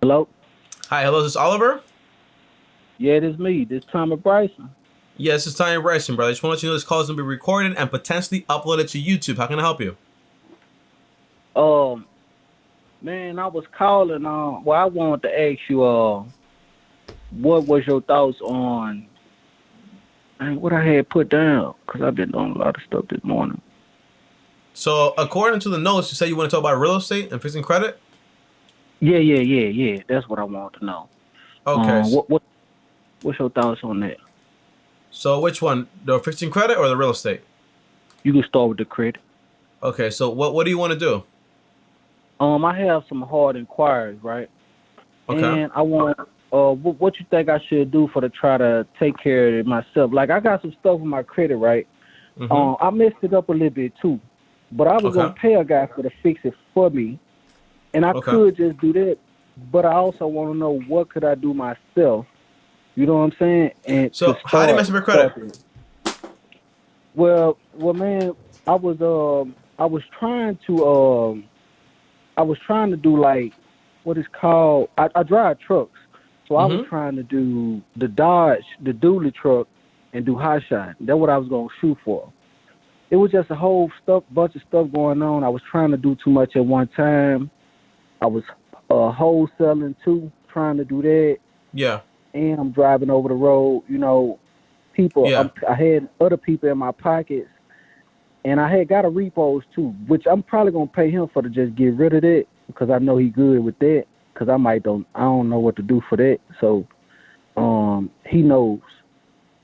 Hello? Hi, hello, is this Oliver? Yeah, it is me. This time of Bryson. Yeah, this is Tanya Bryson, brother. I just want to let you know this call is going to be recorded and potentially uploaded to YouTube. How can I help you? Um, man, I was calling I wanted to ask you what was your thoughts on what I had put down? Cause I've been doing a lot of stuff this morning. So, according to the notes, you said you want to talk about real estate and fixing credit? Yeah. That's what I want to know. Okay, What's your thoughts on that? so which one? The fixing credit or the real estate? You can start with the credit. Okay, so what do you want to do? I have some hard inquiries, right? Okay. And I want what you think I should do for to try to take care of it myself. Like I got some stuff with my credit, right? Mm-hmm. I messed it up a little bit too, but I was gonna Okay. pay a guy for to fix it for me, and I Okay. could just do that. But I also want to know what could I do myself. You know what I'm saying? And to So, how do you mess up your credit? start it. Man, I was I was trying to do like what is called. I drive trucks, so I was Mm-hmm. trying to do the Dodge, the dually truck, and do hot shot. That's what I was gonna shoot for. It was just a whole bunch of stuff going on. I was trying to do too much at one time. I was wholesaling too, trying to do that, Yeah. and I'm driving over the road. People. Yeah. I had other people in my pockets, and I had got a repos too, which I'm probably gonna pay him for to just get rid of that because I know he good with that. Because I don't know what to do for that. So he knows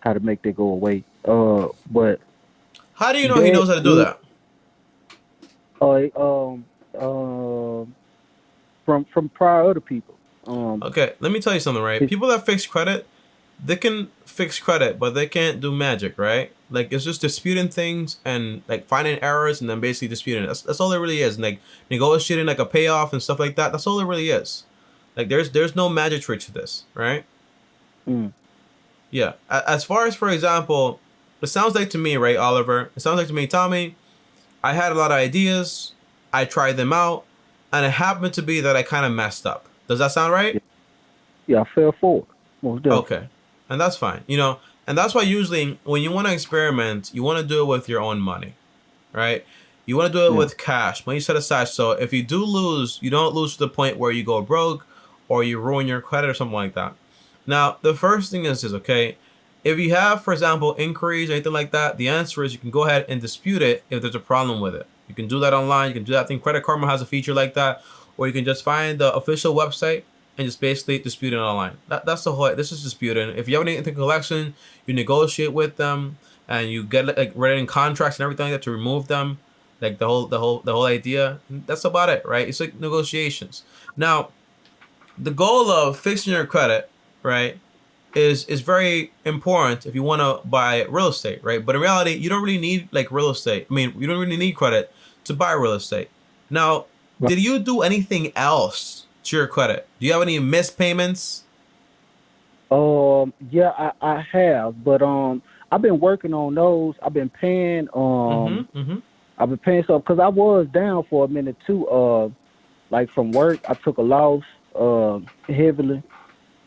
how to make that go away. But How do you know he that knows how to do is that? uh um um from prior other people. Okay, let me tell you something, right? His, People that fix credit, they can fix credit, but they can't do magic, right? Like it's just disputing things and like finding errors and then basically disputing it. That's all it really is. And, like negotiating like a payoff and stuff like that. That's all it really is. Like there's no magic trick to this, right? mm, Yeah. As far as for example, it sounds like to me, right, Oliver? It sounds like to me, Tommy. I had a lot of ideas. I tried them out, and it happened to be that I kind of messed up. Does that sound right? yeah, yeah, I fell forward most definitely. Okay. And that's fine. And that's why usually when you want to experiment, you want to do it with your own money, right? You want to do it Yeah, with cash, money set aside. So if you do lose, you don't lose to the point where you go broke or you ruin your credit or something like that. Now, the first thing is okay, if you have, for example, inquiries or anything like that, the answer is you can go ahead and dispute it if there's a problem with it. You can do that online. You can do that. I think Credit Karma has a feature like that, or you can just find the official website and just basically dispute it online. That's the whole. This is disputing. If you have anything collection, you negotiate with them and you get like written contracts and everything like that to remove them. Like the whole idea. That's about it, right? It's like negotiations. Now, the goal of fixing your credit, right, is very important if you want to buy real estate, right? But in reality, you don't really need like real estate. I mean, you don't really need credit to buy real estate. Now, right. did you do anything else to your credit? Do you have any missed payments? Yeah, I have, but I've been working on those. Mm-hmm. Mm-hmm. I've been paying stuff because I was down for a minute too. Like from work, I took a loss heavily.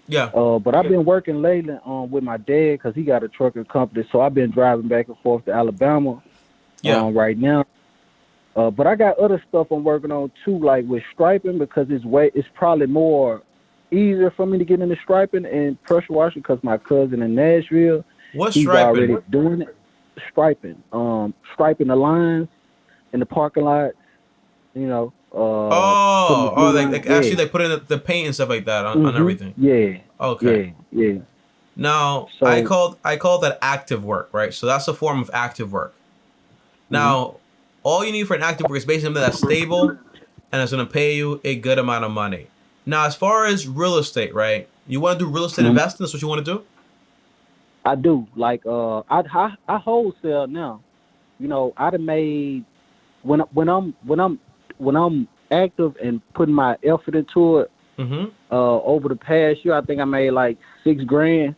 Yeah. But I've been working lately with my dad because he got a trucking company, so I've been driving back and forth to Alabama Yeah. right now. But I got other stuff I'm working on too, like with striping because it's probably more easier for me to get into striping and pressure washing because my cousin in Nashville, What's he's striping? already doing it. Striping the lines in the parking lot, putting the Oh, blue like line. like actually Yeah. like putting the paint and stuff like that on Mhm. everything. Yeah. Okay. Yeah. Now So. I call that active work, right? So that's a form of active work. Mhm. Now, all you need for an active work is basically something that's stable and it's gonna pay you a good amount of money. Now, as far as real estate, right? You want to do real estate Mhm. investing? That's what you want to do? I do like I wholesale now. I done made when I'm active and putting my effort into it. Mm-hmm. Over the past year, I think I made like 6 grand.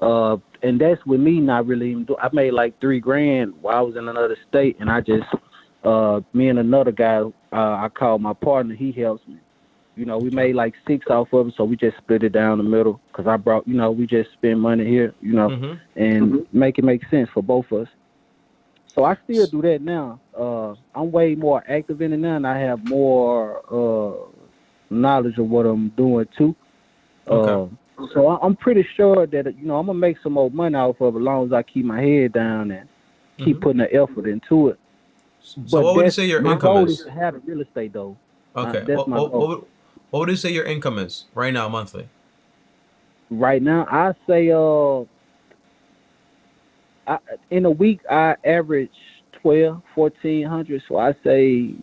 And that's with me not really even do. I made like 3 grand while I was in another state, and I just me and another guy I call my partner. He helps me. You know, we Okay. made like 6 off of it, so we just split it down the middle. Cause I brought, you know, we just spend money here, you know, Mm-hmm. and make it make sense for both of us. So I still do that now. I'm way more active in it now, and I have more knowledge of what I'm doing too. Okay. Uh, so I'm pretty sure that you know I'm gonna make some more money off of it as long as I keep my head down and keep Mm-hmm. putting the effort into it. So But what would you that's say your my income goal is is? to have the real estate though. Okay. That's my goal. What would you say your income is right now monthly? Right now, I say I, in a week I average 1,200, 1,400. So I say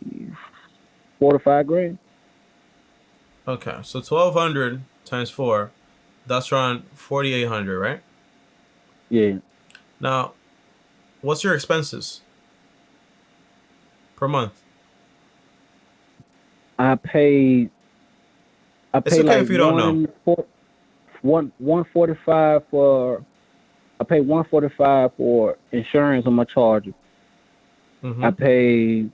4 to 5 grand. Okay. So 1,200 times four, that's around 4,800, right? Yeah, Now, what's your expenses per month? I pay I It's pay okay like if you don't know. 145 for I pay 145 for insurance on my charger. I Mm-hmm. pay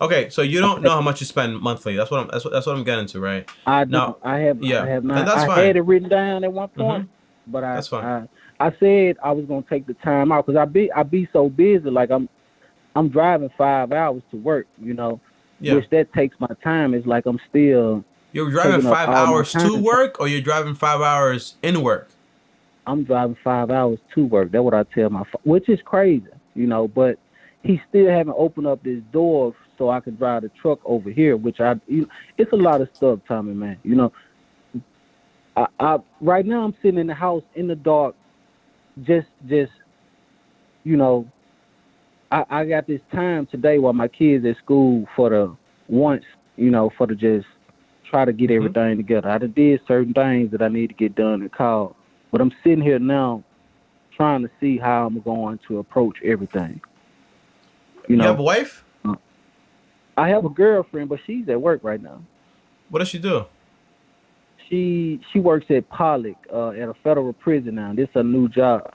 Okay, so you I don't pay know how much you spend monthly. That's what I'm getting to, right? I don't Now, I yeah, have and not that's I had fine. it written down at one point, Mm-hmm. but That's fine. I said I was gonna take the time out because I be so busy like I'm driving 5 hours to work, you know, Yeah. which that takes my time. It's like I'm still You're driving taking up five all my hours to time. work, or you're driving 5 hours in work. I'm driving 5 hours to work. That's what I tell which is crazy, you know. But he still haven't opened up this door so I can drive the truck over here, which it's a lot of stuff, Tommy, man. You know, I right now I'm sitting in the house in the dark, just you know, I got this time today while my kids at school for the once, you know, for the just try to get Mm-hmm. everything together. I done did certain things that I need to get done and called, but I'm sitting here now trying to see how I'm going to approach everything. You You have know, a wife? Uh, I have a girlfriend, but she's at work right now. What does she do? She works at Pollock at a federal prison now. This is a new job.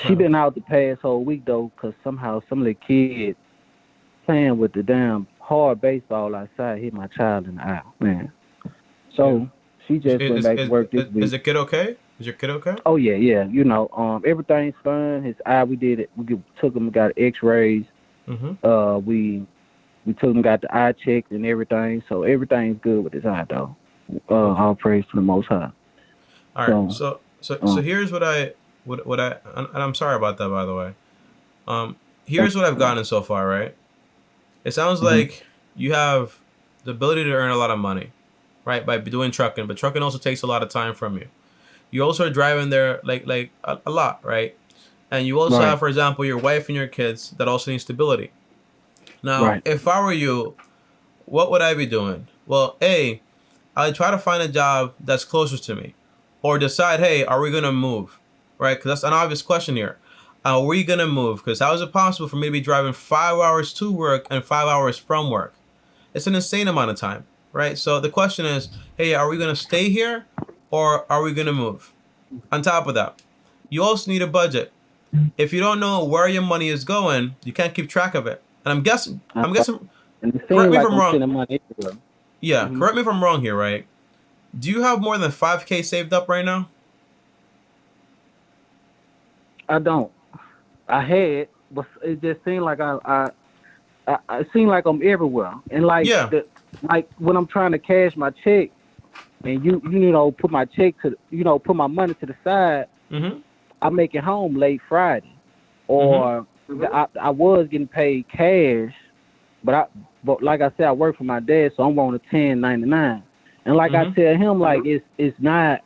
She Okay. been out the past whole week though, cause somehow some of the kids playing with the damn hard baseball outside hit my child in the eye, man. Yeah. So she just went back to work this Is week. the kid okay? Is your kid okay? Oh yeah, yeah. You know, everything's fine. His eye, we did it. Took him, got X-rays. Mm-hmm. Uh, we we took him, got the eye checked and everything. So everything's good with his eye though. Okay. All praise to the Most High. All right. So, So um, here's what I and I'm sorry about that, by the way. Here's what I've gotten so far, right? It sounds mm-hmm. like you have the ability to earn a lot of money, right, by doing trucking, but trucking also takes a lot of time from you. You also are driving there like a lot, right? And you also Right, have, for example, your wife and your kids that also need stability. Now, right. if I were you, what would I be doing? Well, I'd try to find a job that's closer to me, or decide, hey, are we gonna move, right? Because that's an obvious question here. Are we gonna move? Because how is it possible for me to be driving 5 hours to work and 5 hours from work? It's an insane amount of time, right? So the question is, hey, are we gonna stay here, or are we gonna move? On top of that, you also need a budget. If you don't know where your money is going, you can't keep track of it. And That's I'm right. guessing. And it Correct seems me if like I'm I'm wrong. sending money everywhere. Yeah, Hmm. correct me if I'm wrong here, right? Do you have more than 5K saved up right now? I don't. I had, but it just seemed like it seemed like I'm everywhere. And Yeah. like when I'm trying to cash my check, and you know put my check to put my money to the side, Mm-hmm. I make it home late Friday, Mm-hmm. or I was getting paid cash, but but like I said, I work for my dad, so I'm on a 1099, and like I Mm-hmm. tell him, like it's not.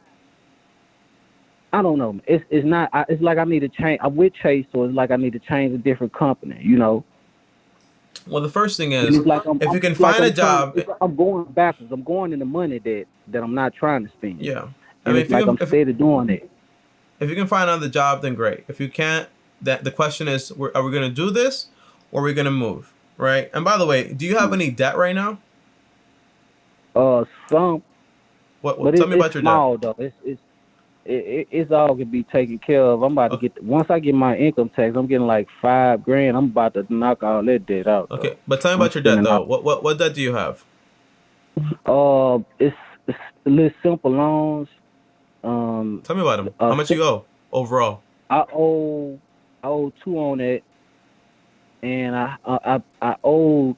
I don't know. It's not. It's like I need to change. I'm with Chase, so it's like I need to change a different company. You know, Well, the first thing and is, it's like if you can it's like find a I'm trying. job, It's like I'm going backwards. I'm going in the money that I'm not trying to spend, yeah. I and mean, it's like I'm steady doing it. if you can find another job, then great. If you can't, that the question is, are we gonna do this, or are we gonna move, right? And by the way, do you have any debt right now? Some, but Tell me it's about your debt. small though. It's all can be taken care of. I'm about to Okay. get once I get my income tax, I'm getting like 5 grand. I'm about to knock all that debt out Okay, though. but tell me I'm about your debt spending though. out What debt do you have? It's a little simple loans. Tell me about them. Uh, How much si- you owe overall? I owe I owe two on it, and I owed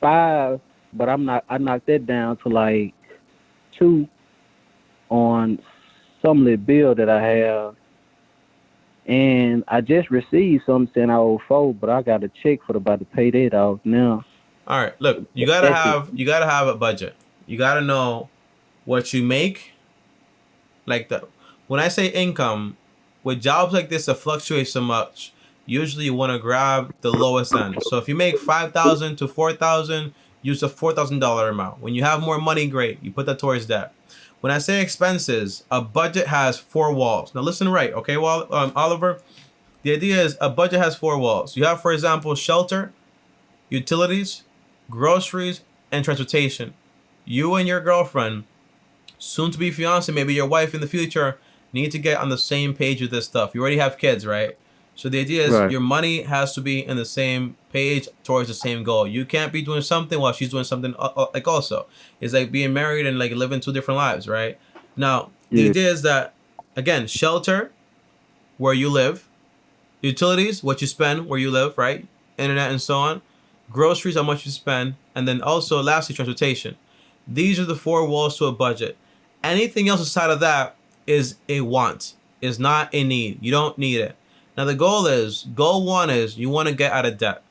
five, but I knocked that down to like two on some little bill that I have, and I just received something saying I owe four, but I got a check for about to pay that off now. All right, look, That's it. you gotta have a budget. You gotta know what you make. Like the when I say income, with jobs like this that fluctuate so much, usually you want to grab the lowest end. So if you make 5,000 to 4,000, use the $4,000 amount. When you have more money, great, you put that towards that. When I say expenses, a budget has four walls. Now listen right, okay, Oliver. The idea is a budget has four walls. You have, for example, shelter, utilities, groceries, and transportation. You and your girlfriend, soon to be fiance, maybe your wife in the future, need to get on the same page with this stuff. You already have kids, right? So the idea is Right. your money has to be in the same page towards the same goal. You can't be doing something while she's doing something like also. It's like being married and like living two different lives, right? Now, the Yeah. idea is that again, shelter, where you live, utilities, what you spend where you live, right? Internet and so on. Groceries, how much you spend, and then also lastly, transportation. These are the four walls to a budget. Anything else aside of that is a want, is not a need. You don't need it. Now the goal one is you want to get out of debt.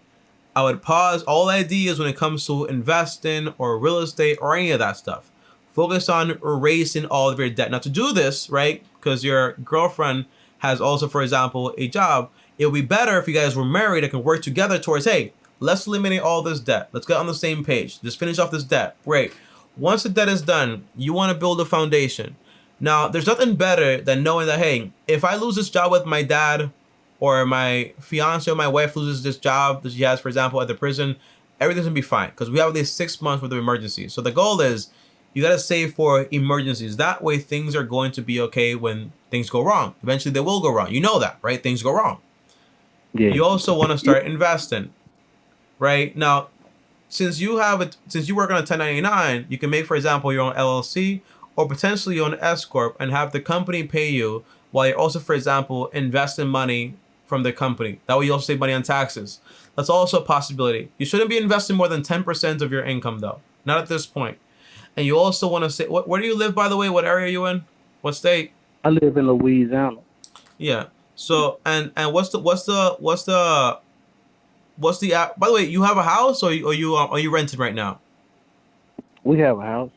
I would pause all ideas when it comes to investing or real estate or any of that stuff. Focus on erasing all of your debt. Now, to do this, right, because your girlfriend has also, for example, a job, it would be better if you guys were married and can work together towards, hey, let's eliminate all this debt. Let's get on the same page. Just finish off this debt. Great. Once the debt is done, you want to build a foundation. Now, there's nothing better than knowing that, hey, if I lose this job with my dad, or my fiance or my wife loses this job that she has, for example, at the prison, everything's gonna be fine because we have at least 6 months worth of emergencies. So the goal is you gotta save for emergencies. That way things are going to be okay when things go wrong. Eventually they will go wrong. You know that, right? Things go wrong. Yeah. You also want to start investing, right? Now, since you work on a 1099, you can make, for example, your own LLC or potentially your own S corp and have the company pay you while you're also, for example, investing money from the company. That way you also save money on taxes. That's also a possibility. You shouldn't be investing more than 10% of your income though. Not at this point. And you also want to say, where do you live, by the way? What area are you in? What state? I live in Louisiana. Yeah. So and what's the by the way, you have a house or are you renting right now? We have a house.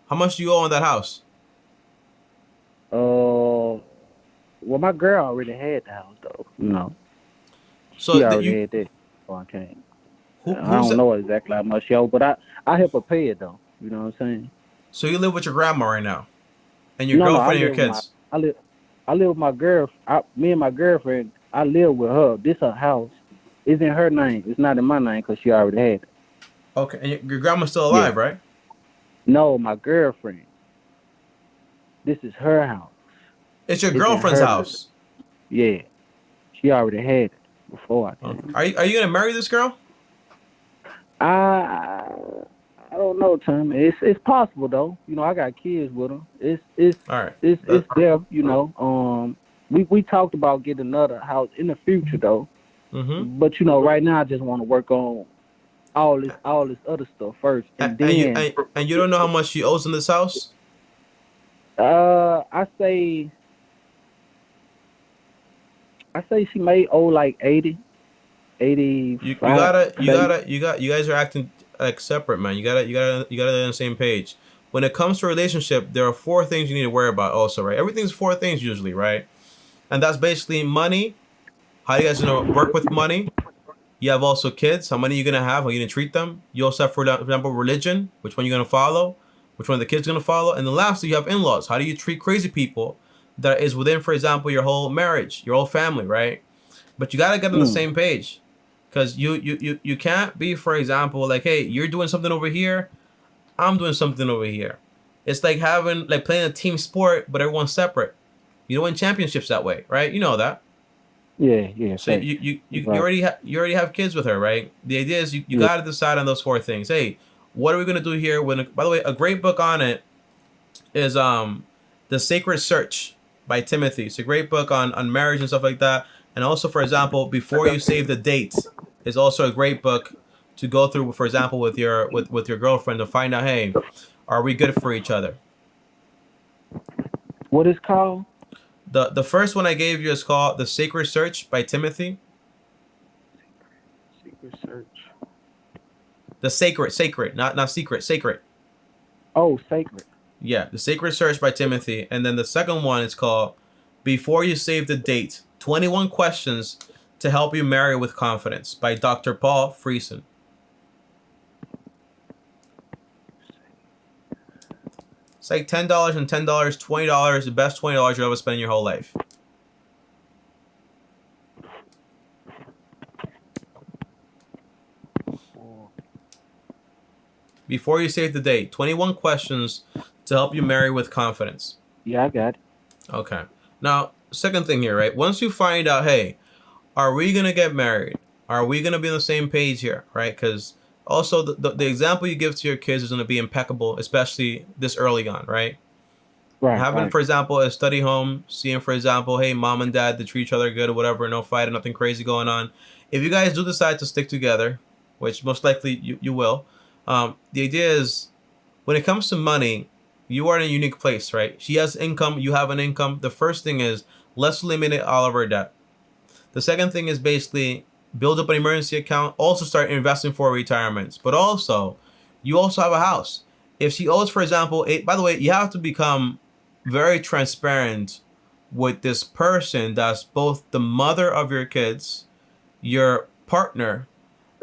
How much do you owe on that house? Well, my girl already had the house though. So She that already you had that before I came. I who's don't that? know exactly how much she owed, but I help her pay it though. You know what I'm saying? So you live with your grandma right now and your No, no, girlfriend and your kids. I live with my girl. Me and my girlfriend. I live with her. This her house. It's in her name. It's not in my name because she already had it. Okay, and your grandma's still Yeah. alive, right? No, my girlfriend. This is her house. It's your It's in girlfriend's her name. house. Yeah. She already had it before I Okay. came. Are you gonna marry this girl? I I don't know, Tom. It's possible though. I got kids with her. It's All right. it's That, it's there. We talked about getting another house in the future though. mm-hmm. But right now I just want to work on all this other stuff first, and then And you don't know how much she owes in this house. I say she may owe like 80, You 85, gotta say. you guys are acting like separate, man. You gotta be on the same page. When it comes to a relationship, there are four things you need to worry about also, right? Everything's four things usually, right? And that's basically money. How you guys gonna work with money? You have also kids. How many are you gonna have? How you gonna treat them? You also have, for example, religion. Which one you gonna follow? Which one the kids gonna follow? And then lastly, you have in-laws. How do you treat crazy people that is within, for example, your whole marriage, your whole family, right? But you gotta get on the Mm, same page, because you can't be, for example, like, hey, you're doing something over here, I'm doing something over here. It's like having like playing a team sport, but everyone's separate. You don't win championships that way, right? You know that. yeah, yeah, So thanks. you You're right. already you already have kids with her, right? The idea is you Yeah, got to decide on those four things. Hey, what are we gonna do here? By the way, a great book on it is The Sacred Search by Timothy. It's a great book on marriage and stuff like that. And also, for example, Before You Save the Date is also a great book to go through, for example, with your girlfriend to find out, hey, are we good for each other? What is called? The first one I gave you is called The Sacred Search by Timothy. Secret Search. The sacred, not secret, sacred. Oh, Sacred. Yeah, The Sacred Search by Timothy. And then the second one is called Before You Save the Date, 21 Questions to Help You Marry with Confidence by Dr. Paul Friesen. It's like $10 and $10, $20, the best $20 you'll ever spend in your whole life. Before You Save the Date, 21 Questions to Help You Marry with Confidence. Yeah, I got it. Okay. Now, second thing here, right? Once you find out, hey, are we going to get married? Are we going to be on the same page here, right? Because also the example you give to your kids is going to be impeccable, especially this early on, right? Right. Having, right. for example, a study home, seeing, for example, hey, mom and dad, they treat each other good or whatever, no fight, nothing crazy going on. If you guys do decide to stick together, which most likely you will, the idea is when it comes to money, you are in a unique place, right? She has income, you have an income. The first thing is let's eliminate all of our debt. The second thing is basically build up an emergency account, also start investing for retirements. But also, you also have a house. If she owes, for example, by the way, you have to become very transparent with this person that's both the mother of your kids, your partner,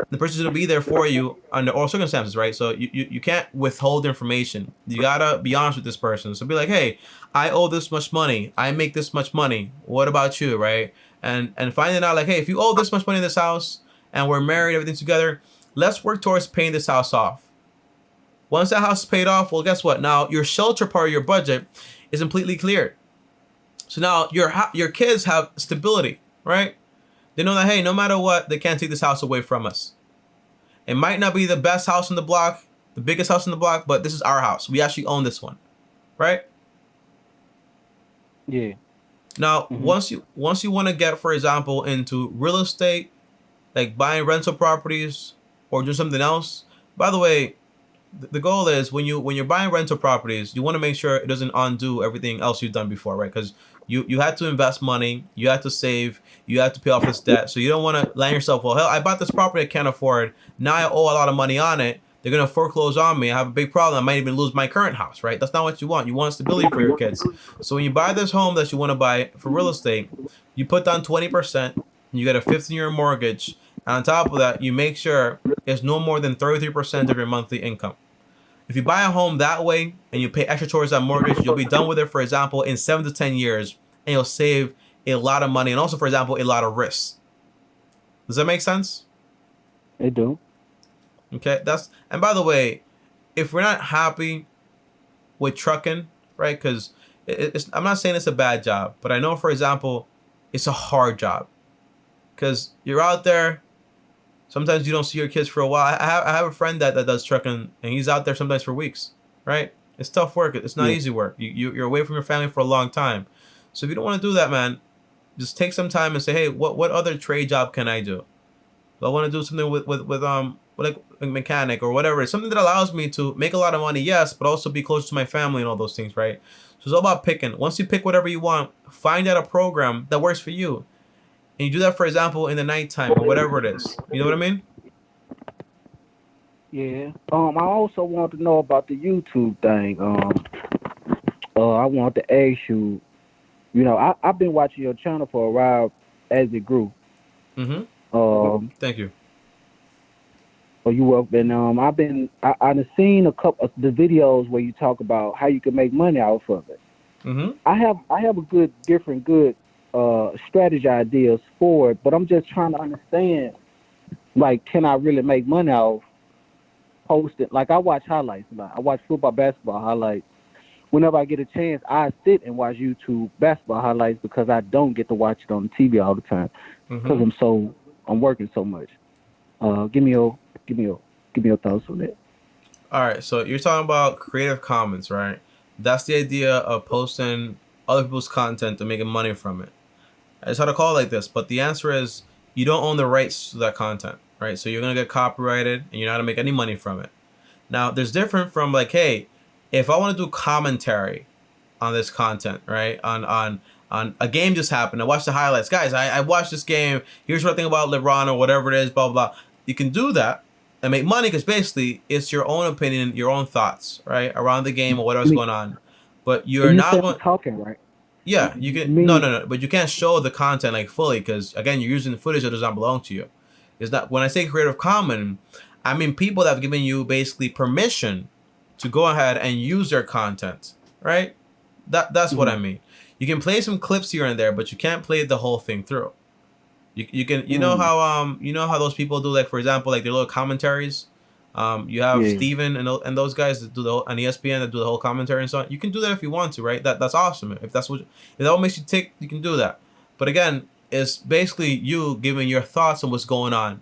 the person's going to be there for you under all circumstances, right? So you can't withhold information. You got to be honest with this person. So be like, hey, I owe this much money. I make this much money. What about you, right? And finding out like, hey, if you owe this much money in this house and we're married, everything together, let's work towards paying this house off. Once that house is paid off, well, guess what? Now your shelter part of your budget is completely cleared. So now your kids have stability, right? They know that, hey, no matter what, they can't take this house away from us. It might not be the best house in the block, the biggest house in the block, but this is our house. We actually own this one, right? Yeah. Now, once you want to get, for example, into real estate, like buying rental properties or do something else. By the way, the goal is when you're buying rental properties, you want to make sure it doesn't undo everything else you've done before, right? Because you had to invest money, you had to save, you had to pay off this debt. So you don't want to land yourself, well, hell, I bought this property I can't afford. Now I owe a lot of money on it. They're going to foreclose on me. I have a big problem. I might even lose my current house, right? That's not what you want. You want stability for your kids. So when you buy this home that you want to buy for real estate, you put down 20%, you get a 15-year mortgage. And on top of that, you make sure it's no more than 33% of your monthly income. If you buy a home that way and you pay extra towards that mortgage, you'll be done with it, for example, in 7 to 10 years, and you'll save a lot of money and also, for example, a lot of risks. Does that make sense? It do. Okay, and by the way, if we're not happy with trucking, right? Because I'm not saying it's a bad job, but I know, for example, it's a hard job because you're out there. Sometimes you don't see your kids for a while. I have a friend that does trucking, and he's out there sometimes for weeks, right? It's tough work. It's not easy work. You're away from your family for a long time. So if you don't want to do that, man, just take some time and say, hey, what other trade job can I do? Do I want to do something with like a mechanic or whatever? It's something that allows me to make a lot of money, yes, but also be close to my family and all those things, right? So it's all about picking. Once you pick whatever you want, find out a program that works for you. And you do that, for example, in the nighttime or whatever it is. You know what I mean? Yeah. I also want to know about the YouTube thing. I want to ask you. You know, I've been watching your channel for a while as it grew. Thank you. Oh, you up? And I've seen a couple of the videos where you talk about how you can make money off of it. I have a good strategy ideas for it, but I'm just trying to understand, like, can I really make money off posting? Like, I watch highlights a lot. I watch football, basketball highlights. Whenever I get a chance, I sit and watch YouTube basketball highlights because I don't get to watch it on the TV all the time because I'm working so much. Give me your thoughts on that. All right, so you're talking about Creative Commons, right? That's the idea of posting other people's content and making money from it. I just had to call it like this, but the answer is you don't own the rights to that content, right? So you're gonna get copyrighted, and you're not gonna make any money from it. Now, there's different from like, hey, if I want to do commentary on this content, right? On a game just happened. I watched the highlights, guys. I watched this game. Here's what I think about LeBron or whatever it is. Blah blah. You can do that and make money because basically it's your own opinion, your own thoughts, right, around the game or whatever's going on. But you're You not said I'm going. talking, right? Yeah, you can. No, Me, no, no. But you can't show the content like fully because again, you're using footage that does not belong to you. Is that when I say Creative Commons, I mean people that have given you basically permission to go ahead and use their content, right? That's what I mean. You can play some clips here and there, but you can't play the whole thing through. You can you know how those people do, like for example like their little commentaries. You have yeah. Steven and those guys that do the whole, and ESPN that do the whole commentary and so on. You can do that if you want to, right? That's awesome. If that what makes you tick, you can do that. But again, it's basically you giving your thoughts on what's going on.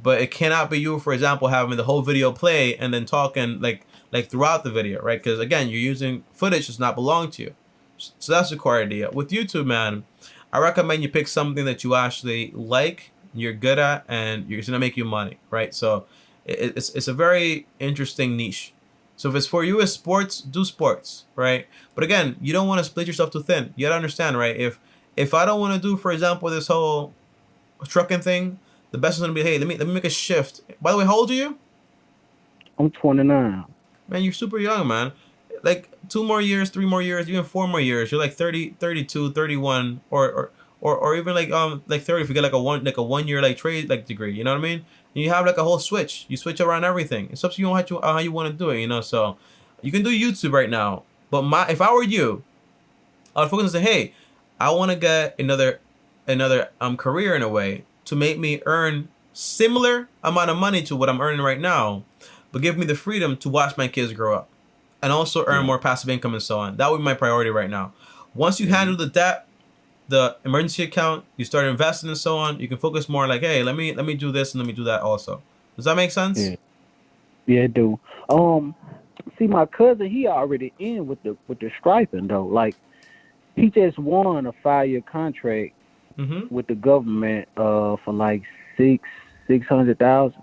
But it cannot be you, for example, having the whole video play and then talking like throughout the video, right? Because again, you're using footage that's not belong to you. So that's the core idea. With YouTube, man, I recommend you pick something that you actually like, you're good at, and you're gonna make you money, right? So it's a very interesting niche. So if it's for you as sports, do sports, right? But again, you don't want to split yourself too thin. You gotta understand, right? If I don't want to do, for example, this whole trucking thing, the best is gonna be, hey, let me make a shift. By the way, how old are you? I'm 29. Man, you're super young, man. Like 2 more years, 3 more years, even 4 more years, you're like 30, 32, 31, or even like 30 if you get like a 1 year like trade like degree, you know what I mean? And you have like a whole switch. You switch around everything. It's up to you how you want to do it, you know. So you can do YouTube right now. But if I were you, I'd focus and say, hey, I want to get another career in a way to make me earn similar amount of money to what I'm earning right now, but give me the freedom to watch my kids grow up and also earn Yeah. more passive income and so on. That would be my priority right now. Once you handle the debt, the emergency account, you start investing and so on, you can focus more like, hey, let me do this and let me do that also. Does that make sense? Yeah. Yeah, it do. Um, See, my cousin, he already in with the striping though. Like he just won a 5 year contract Mm-hmm. with the government for like 600,000.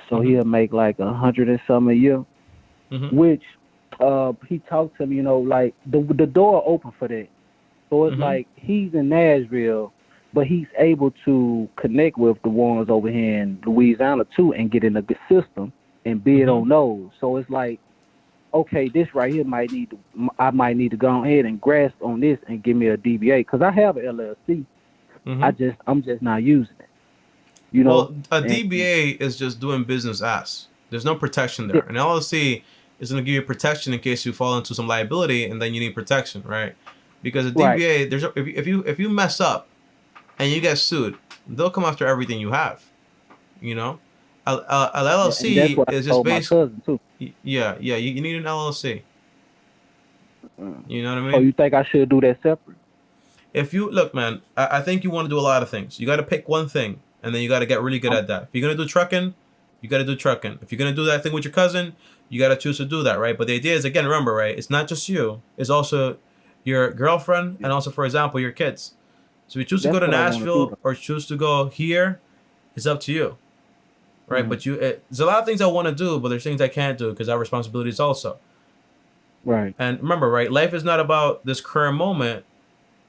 So Mm-hmm. he'll make like 100 and some a year, Mm-hmm. which he talked to me, you know, like the door open for that. So it's Mm-hmm. like he's in Nashville, but he's able to connect with the ones over here in Louisiana too and get in a good system and bid Mm-hmm. on those. So it's like, okay, this right here I might need to go ahead and grasp on this and give me a DBA because I have an LLC. Mm-hmm. I'm just not using it, you know. Well, a And DBA is just doing business as. There's no protection yeah, there. An LLC is going to give you protection in case you fall into some liability and then you need protection, right? Because a right, DBA, if you mess up and you get sued, they'll come after everything you have. You know, a yeah, and that's LLC what I is just told my based. cousin too. Yeah, yeah. You need an LLC. Uh, You know what I so mean? you think I should do that separate? If you look, man, I think you want to do a lot of things. You got to pick one thing, and then you got to get really good I'm, at that. If you're gonna do trucking, you got to do trucking. If you're gonna do that thing with your cousin, you got to choose to do that, right? But the idea is, again, remember, right? It's not just you. It's also your girlfriend, and also, for example, your kids. So if you choose to go that's to what I want to do Nashville though. or choose to go here, it's up to you, right? Mm, But there's a lot of things I want to do, but there's things I can't do because I have responsibilities also. right. And remember, right? Life is not about this current moment,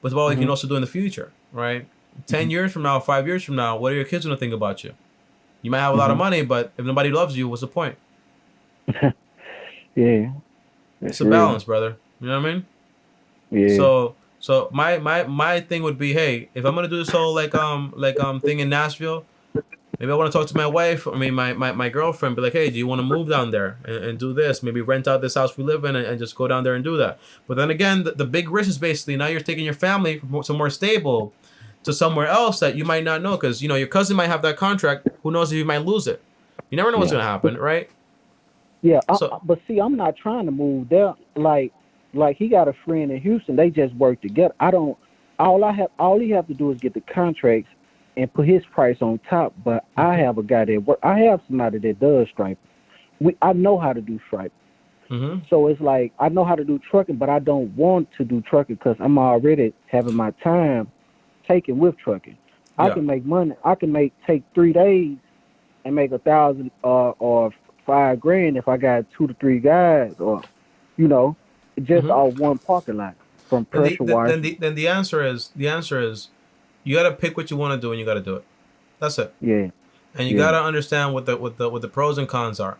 but it's about what you Hmm. can also do in the future, right? Hmm. 10 years from now, 5 years from now, what are your kids gonna think about you? You might have a lot of Hmm. money, but if nobody loves you, what's the point? Yeah, It's that's a real. balance, brother. You know what I mean? Yeah. So my thing would be, hey, if I'm gonna do this whole thing in Nashville, maybe I want to talk to my wife. I mean, my girlfriend. Be like, hey, do you want to move down there and do this? Maybe rent out this house we live in and just go down there and do that. But then again, the big risk is basically now you're taking your family from somewhere stable to somewhere else that you might not know because you know your cousin might have that contract. Who knows if you might lose it? You never know what's Yeah. gonna happen, right? Yeah, So but see, I'm not trying to move there. Like he got a friend in Houston. They just work together. I don't. All he have to do is get the contracts and put his price on top. But I mhm. have a guy that work. I have somebody that does striping, I know how to do striping. Mm-hmm. So it's like I know how to do trucking, but I don't want to do trucking because I'm already having my time taken with trucking. I Yeah. can make money. I can take 3 days and make 1,000 or $5,000 if I got 2 to 3 guys, or you know, just Mm-hmm. off one parking lot from pressure washing. Then the answer is you got to pick what you want to do and you got to do it. That's it. Yeah, And you got yeah. to understand what the pros and cons are.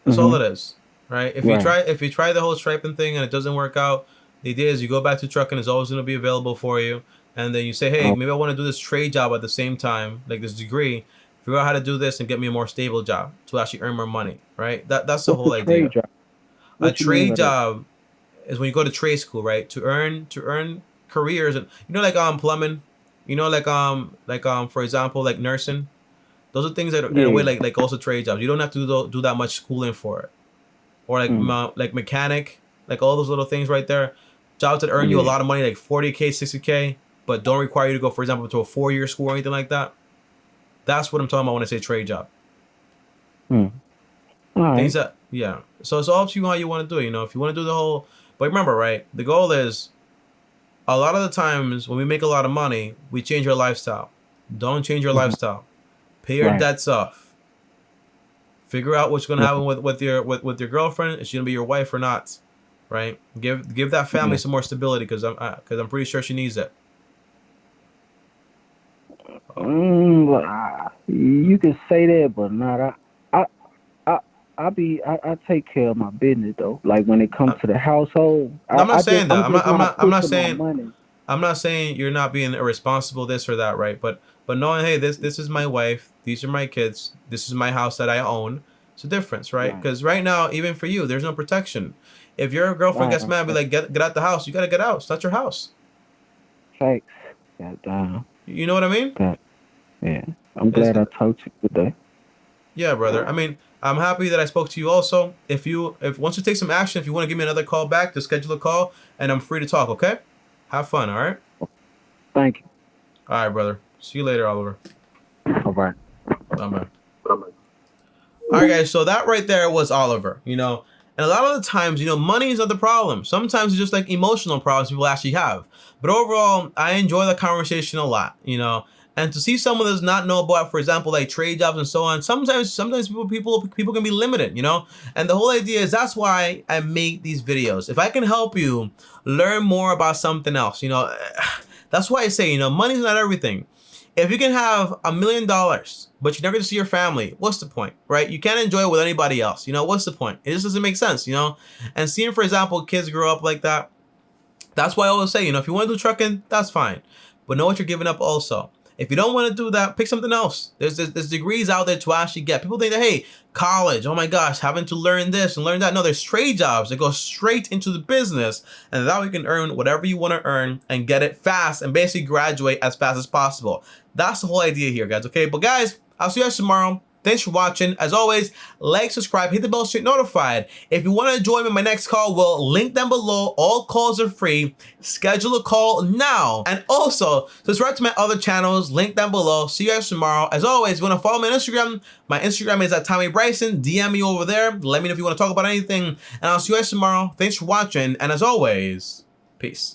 That's all Mhm. it is, right? Right. If you try the whole striping thing and it doesn't work out, the idea is you go back to trucking. It's always going to be available for you, and then you say, hey, Oh, maybe I want to do this trade job at the same time, like this degree. Figure out how to do this and get me a more stable job to actually earn more money, right? That's the what's the whole trade idea. job? A What you mean trade by that? job is when you go to trade school, right? To earn careers, and like plumbing, for example, like nursing. Those are things that are in a way Yeah. like also trade jobs. You don't have to do that much schooling for it, or Mm. like mechanic, like all those little things right there. Jobs that earn you a Yeah. lot of money, like 40K, 60K, but don't require you to go, for example, to a 4-year school or anything like that. That's what I'm talking about when I say trade job. Mm. All Things right. that, yeah. So it's all up to you how you want to do it. If you want to do the whole, but remember, right? The goal is a lot of the times when we make a lot of money, we change our lifestyle. Don't change your Mhm. lifestyle. Pay your Right. debts off. Figure out what's gonna Right. happen with your girlfriend. Is she gonna be your wife or not? Right? Give that family Yeah. some more stability because I'm pretty sure she needs it. Well, you can say that, but not I. I. I take care of my business though. Like when it comes Uh, to the household, no, I'm not saying that. I'm just not pushing my money. I'm not saying you're not being irresponsible, this or that, right? But knowing, hey, this is my wife, these are my kids, this is my house that I own. It's a difference, right? Right. Because right now, even for you, there's no protection. If your girlfriend Right. gets mad, be like, get out the house. You gotta get out. It's not your house. Facts. God. You know what I mean? God. Yeah. I'm It's, glad I talked to you today. yeah, brother. I mean, I'm happy that I spoke to you also. If once you take some action, if you want to give me another call back, just schedule a call and I'm free to talk, okay? Have fun, all right? Thank you. All right, brother. See you later, Oliver. All right. Bye bye. All right, guys. So that right there was Oliver. And a lot of the times, money is not the problem. Sometimes it's just like emotional problems people actually have. But overall, I enjoy the conversation a lot. And to see someone that does not know about, for example, like trade jobs and so on. Sometimes people can be limited. And the whole idea is that's why I make these videos. If I can help you learn more about something else, that's why I say, money's not everything. If you can have $1 million, but you never get to see your family, what's the point, right? You can't enjoy it with anybody else. What's the point? It just doesn't make sense, And seeing, for example, kids grow up like that, that's why I always say, if you want to do trucking, that's fine. But know what you're giving up also. If you don't want to do that, pick something else. There's degrees out there to actually get. People think that, hey, college, oh my gosh, having to learn this and learn that. No, there's trade jobs that go straight into the business. And that way you can earn whatever you want to earn and get it fast and basically graduate as fast as possible. That's the whole idea here, guys, okay? But guys, I'll see you guys tomorrow. Thanks for watching. As always, like, subscribe, hit the bell so you're notified. If you want to join me in my next call, well, link down below. All calls are free. Schedule a call now. And also, subscribe to my other channels, link down below. See you guys tomorrow. As always, if you want to follow me on Instagram, my Instagram is @TommyBryson. DM me over there. Let me know if you want to talk about anything. And I'll see you guys tomorrow. Thanks for watching. And as always, peace.